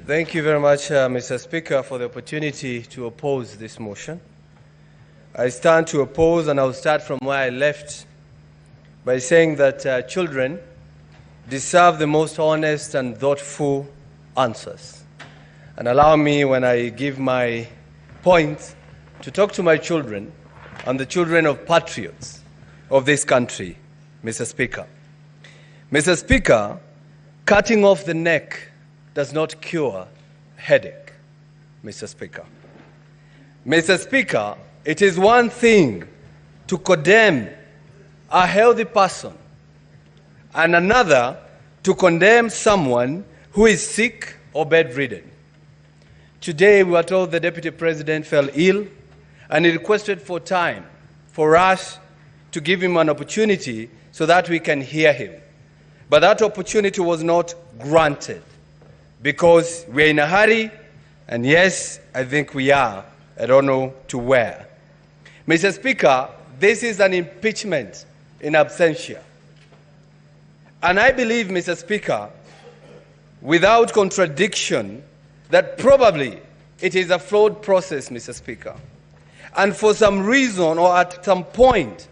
Thank you very much, Mr. Speaker, for the opportunity to oppose this motion. I stand to oppose, and I'll start from where I left by saying that children deserve the most honest and thoughtful answers. And allow me, when I give my point, to talk to my children and the children of patriots of this country, Mr. Speaker. Mr. Speaker, cutting off the neck does not cure headache, Mr. Speaker. Mr. Speaker, it is one thing to condemn a healthy person and another to condemn someone who is sick or bedridden. Today, we are told the Deputy President fell ill and he requested for time for us to give him an opportunity so that we can hear him. But that opportunity was not granted because we're in a hurry, and yes, I think we are. I don't know to where. Mr. Speaker, this is an impeachment in absentia. And I believe, Mr. Speaker, without contradiction, that probably it is a flawed process, Mr. Speaker. And for some reason or at some point,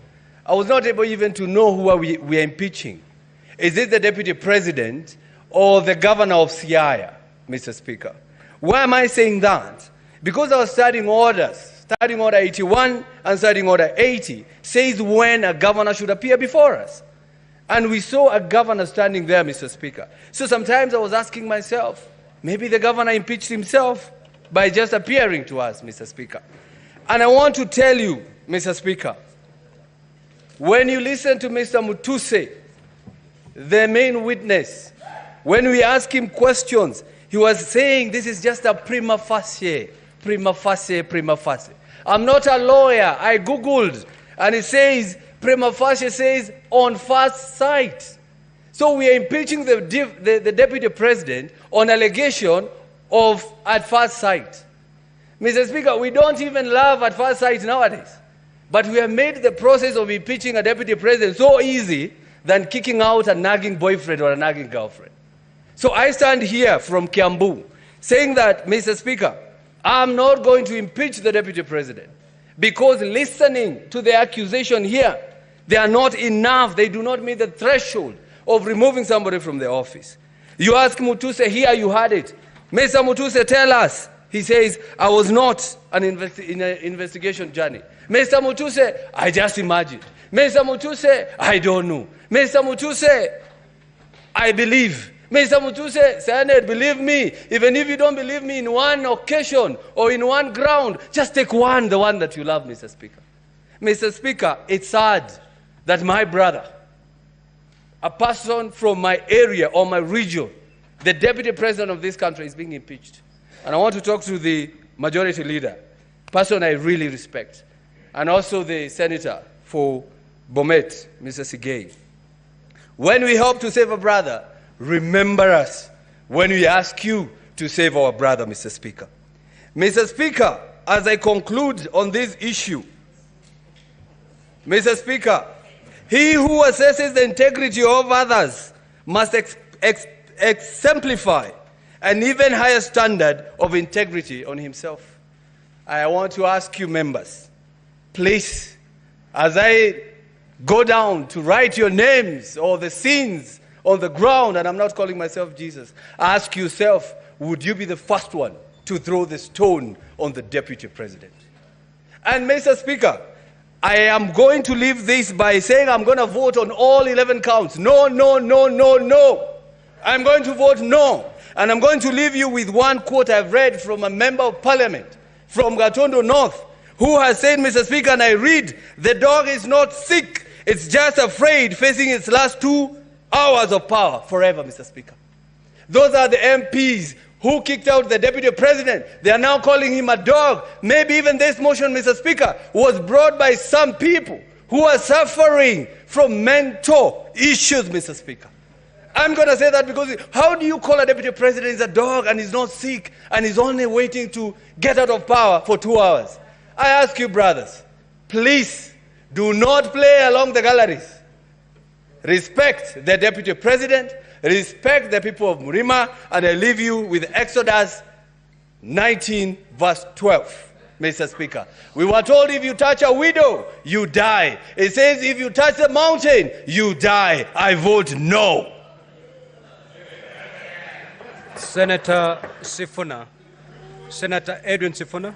I was not able even to know who we are impeaching. Is it the Deputy President or the Governor of Siaya, Mr. Speaker? Why am I saying that? Because our standing orders, Standing Order 81 and Standing Order 80, says when a governor should appear before us. And we saw a governor standing there, Mr. Speaker. So sometimes I was asking myself, maybe the governor impeached himself by just appearing to us, Mr. Speaker. And I want to tell you, Mr. Speaker, when you listen to Mr. Mutuse, the main witness, when we ask him questions, he was saying this is just a prima facie. I'm not a lawyer. I Googled, and it says, prima facie says on first sight. So we are impeaching the Deputy President on allegation of at first sight. Mr. Speaker, we don't even love at first sight nowadays. But we have made the process of impeaching a Deputy President so easy than kicking out a nagging boyfriend or a nagging girlfriend. So I stand here from Kiambu saying that, Mr. Speaker, I'm not going to impeach the Deputy President because listening to the accusation here, they are not enough. They do not meet the threshold of removing somebody from the office. You ask Mutuse here, you had it. Mr. Mutuse, tell us. He says, I was not in an investigation journey. Mr. Mutuse, I just imagined. Mr. Mutuse, I don't know. Mr. Mutuse, I believe. Mr. Mutuse, Senate, believe me. Even if you don't believe me in one occasion or in one ground, just take one, the one that you love, Mr. Speaker. Mr. Speaker, it's sad that my brother, a person from my area or my region, the Deputy President of this country, is being impeached. And I want to talk to the Majority Leader, person I really respect, and also the Senator for Bomet, Mr. Sigei. When we hope to save a brother, remember us when we ask you to save our brother, Mr. Speaker. Mr. Speaker, as I conclude on this issue, Mr. Speaker, he who assesses the integrity of others must exemplify an even higher standard of integrity on himself. I want to ask you members, please, as I go down to write your names or the sins on the ground, and I'm not calling myself Jesus, ask yourself, would you be the first one to throw the stone on the Deputy President? And Mr. Speaker, I am going to leave this by saying I'm going to vote on all 11 counts. No, no, no, no, no. I'm going to vote no. And I'm going to leave you with one quote I've read from a member of parliament from Gatondo North, who has said, Mr. Speaker, and I read, the dog is not sick, it's just afraid, facing its last 2 hours of power forever, Mr. Speaker. Those are the MPs who kicked out the Deputy President. They are now calling him a dog. Maybe even this motion, Mr. Speaker, was brought by some people who are suffering from mental issues, Mr. Speaker. I'm going to say that because how do you call a Deputy President is a dog and he's not sick and he's only waiting to get out of power for 2 hours? I ask you, brothers, please do not play along the galleries. respect the Deputy President, respect the people of Murima, and I leave you with Exodus 19, verse 12. Mr. Speaker, we were told if you touch a widow, you die. It says if you touch the mountain, you die. I vote no. Senator Sifuna. Senator Edwin Sifuna.